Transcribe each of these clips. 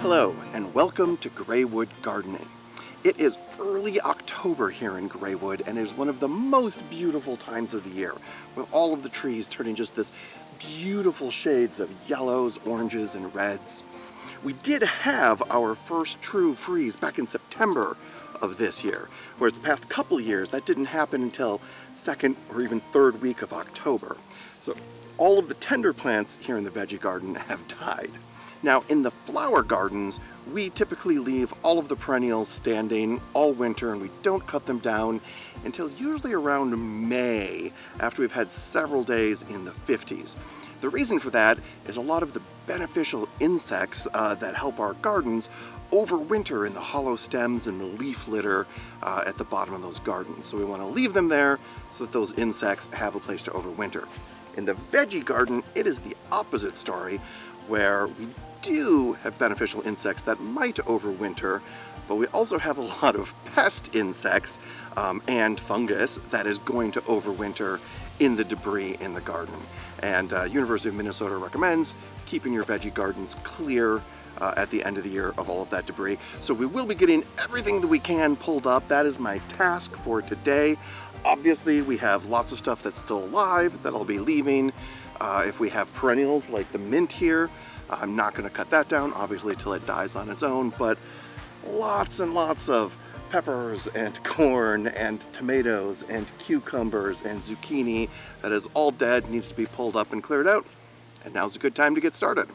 Hello, and welcome to Graywood Gardening. It is early October here in Graywood, and it is one of the most beautiful times of the year, with all of the trees turning just this beautiful shades of yellows, oranges, and reds. We did have our first true freeze back in September of this year, whereas the past couple years that didn't happen until second or even third week of October. So all of the tender plants here in the veggie garden have died. Now, in the flower gardens, we typically leave all of the perennials standing all winter, and we don't cut them down until usually around May, after we've had several days in the 50s. The reason for that is a lot of the beneficial insects that help our gardens overwinter in the hollow stems and the leaf litter at the bottom of those gardens. So we want to leave them there so that those insects have a place to overwinter. In the veggie garden, it is the opposite story, where we do have beneficial insects that might overwinter, but we also have a lot of pest insects and fungus that is going to overwinter in the debris in the garden. And University of Minnesota recommends keeping your veggie gardens clear at the end of the year of all of that debris. So we will be getting everything that we can pulled up. That is my task for today. Obviously, we have lots of stuff that's still alive that I'll be leaving. If we have perennials like the mint here, I'm not going to cut that down, obviously, till it dies on its own, but lots and lots of peppers and corn and tomatoes and cucumbers and zucchini that is all dead, needs to be pulled up and cleared out, and now's a good time to get started.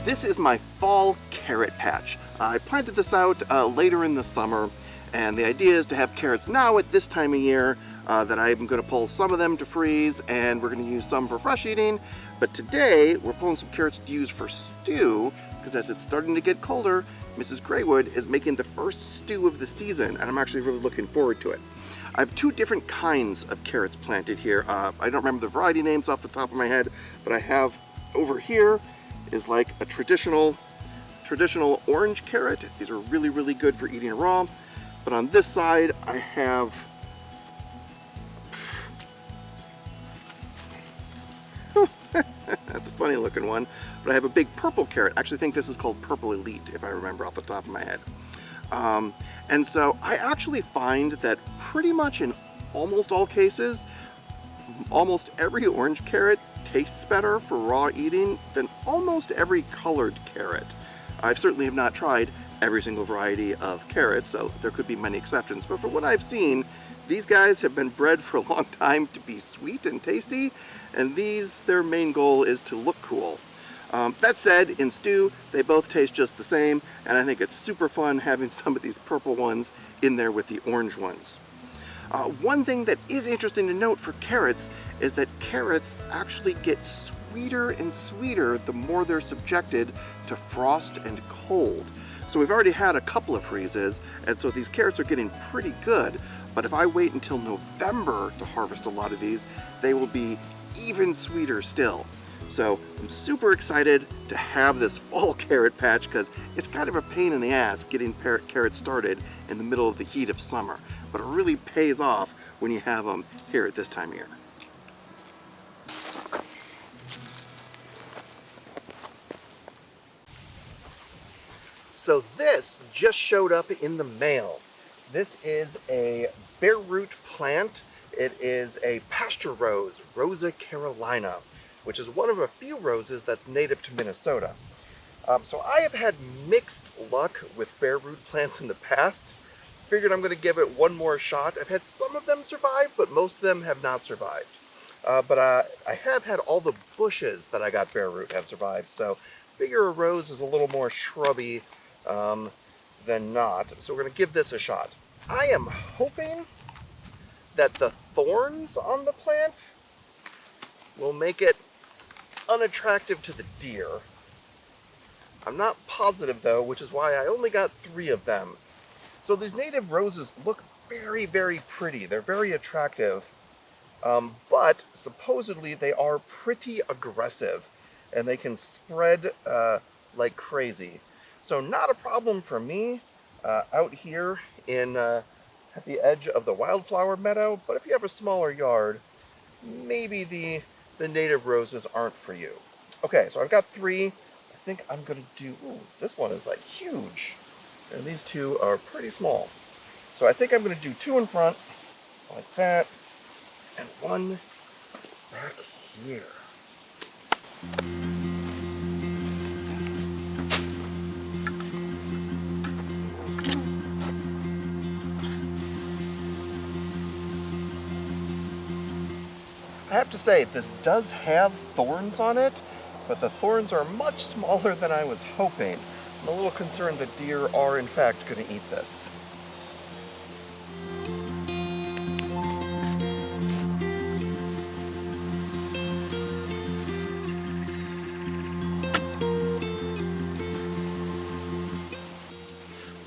This is my fall carrot patch. I planted this out later in the summer, and the idea is to have carrots now at this time of year that I'm going to pull some of them to freeze, and we're going to use some for fresh eating. But today we're pulling some carrots to use for stew, because as it's starting to get colder, Mrs. Graywood is making the first stew of the season, and I'm actually really looking forward to it. I have two different kinds of carrots planted here. I don't remember the variety names off the top of my head, but I have over here is like a traditional orange carrot. These are really, really good for eating raw. But on this side, I have that's a funny looking one. But I have a big purple carrot. I actually think this is called Purple Elite, if I remember off the top of my head. And so I actually find that pretty much in almost all cases, almost every orange carrot tastes better for raw eating than almost every colored carrot. I certainly have not tried every single variety of carrots, so there could be many exceptions, but from what I've seen, these guys have been bred for a long time to be sweet and tasty, and their main goal is to look cool. That said, in stew, they both taste just the same, and I think it's super fun having some of these purple ones in there with the orange ones. One thing that is interesting to note for carrots is that carrots actually get sweeter and sweeter the more they're subjected to frost and cold. So we've already had a couple of freezes, and so these carrots are getting pretty good, but if I wait until November to harvest a lot of these, they will be even sweeter still. So I'm super excited to have this fall carrot patch because it's kind of a pain in the ass getting carrots started in the middle of the heat of summer, but it really pays off when you have them here at this time of year. So this just showed up in the mail. This is a bare root plant. It is a pasture rose, Rosa Carolina, which is one of a few roses that's native to Minnesota. So I have had mixed luck with bare root plants in the past. Figured I'm going to give it one more shot. I've had some of them survive, but most of them have not survived. But I have had all the bushes that I got bare root have survived, so figure a rose is a little more shrubby than not. So we're going to give this a shot. I am hoping that the thorns on the plant will make it unattractive to the deer. I'm not positive though, which is why I only got 3 of them. So these native roses look very, very pretty. They're very attractive, but supposedly they are pretty aggressive and they can spread like crazy. So not a problem for me out here in at the edge of the wildflower meadow, but if you have a smaller yard, maybe the native roses aren't for you. Okay, so I've got 3. I think I'm gonna do, ooh, this one is like huge. And these 2 are pretty small. So I think I'm gonna do 2 in front, like that, and 1 back here. I have to say, this does have thorns on it, but the thorns are much smaller than I was hoping. I'm a little concerned that deer are in fact going to eat this.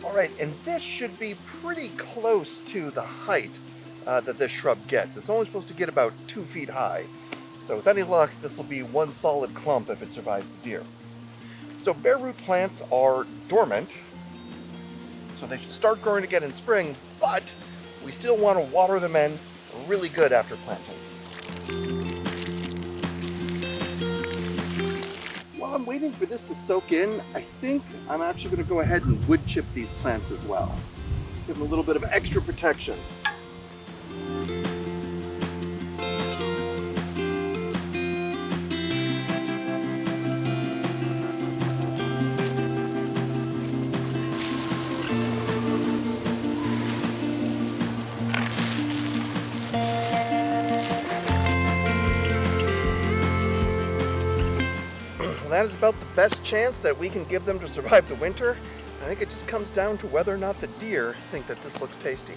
Alright, and this should be pretty close to the height that this shrub gets. It's only supposed to get about 2 feet high. So with any luck, this will be one solid clump if it survives the deer. So bare root plants are dormant, so they should start growing again in spring, but we still want to water them in really good after planting. While I'm waiting for this to soak in, I think I'm actually going to go ahead and wood chip these plants as well. Give them a little bit of extra protection. That is about the best chance that we can give them to survive the winter. I think it just comes down to whether or not the deer think that this looks tasty.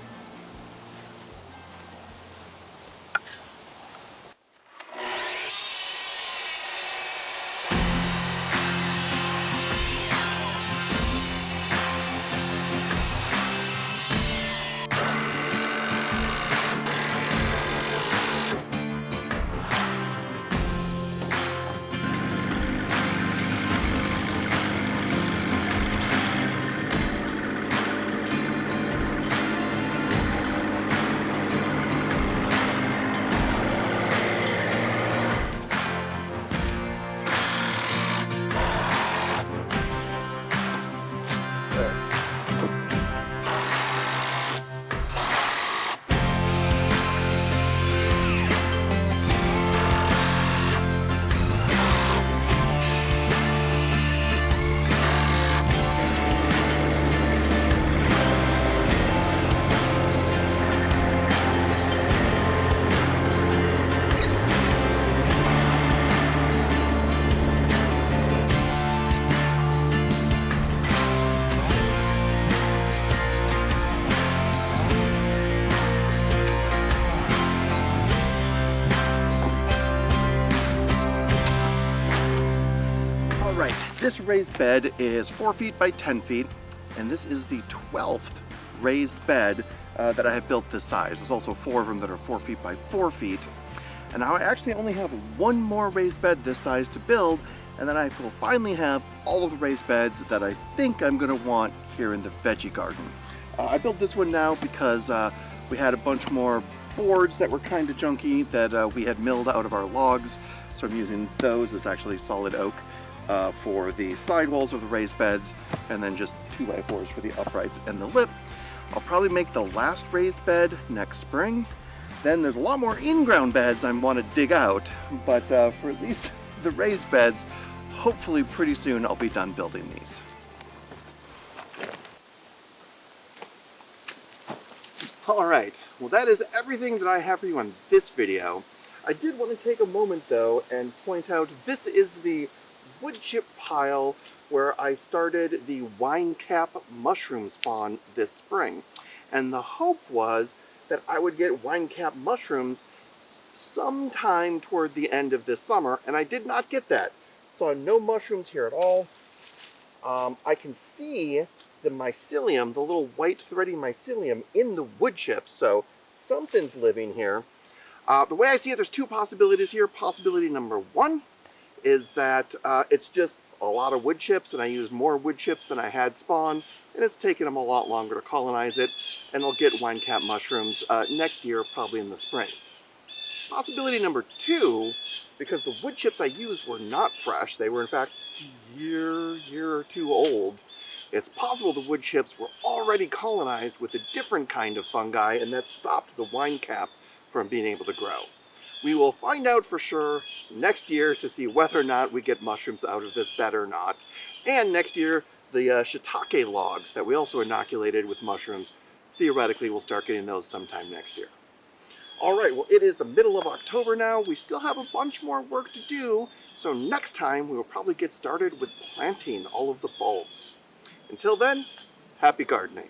This raised bed is 4 feet by 10 feet, and this is the 12th raised bed that I have built this size. There's also 4 of them that are 4 feet by 4 feet. And now I actually only have 1 more raised bed this size to build, and then I will finally have all of the raised beds that I think I'm going to want here in the veggie garden. I built this one now because we had a bunch more boards that were kind of junky that we had milled out of our logs, so I'm using those. It's actually solid oak. for the sidewalls of the raised beds, and then just 2x4s for the uprights and the lip. I'll probably make the last raised bed next spring. Then there's a lot more in-ground beds I want to dig out, but for at least the raised beds, hopefully pretty soon I'll be done building these. Alright, well that is everything that I have for you on this video. I did want to take a moment though and point out this is the wood chip pile where I started the wine cap mushroom spawn this spring. And the hope was that I would get wine cap mushrooms sometime toward the end of this summer, and I did not get that. So no mushrooms here at all. I can see the mycelium, the little white thready mycelium in the wood chips, so something's living here. The way I see it, there's two possibilities here. Possibility number one is that it's just a lot of wood chips, and I used more wood chips than I had spawn, and it's taken them a lot longer to colonize it, and I'll get wine cap mushrooms next year, probably in the spring. Possibility number two, because the wood chips I used were not fresh, they were in fact a year or two old, it's possible the wood chips were already colonized with a different kind of fungi, and that stopped the wine cap from being able to grow. We will find out for sure next year to see whether or not we get mushrooms out of this bed or not. And next year, the shiitake logs that we also inoculated with mushrooms, theoretically we'll start getting those sometime next year. Alright, well it is the middle of October now. We still have a bunch more work to do, so next time we will probably get started with planting all of the bulbs. Until then, happy gardening.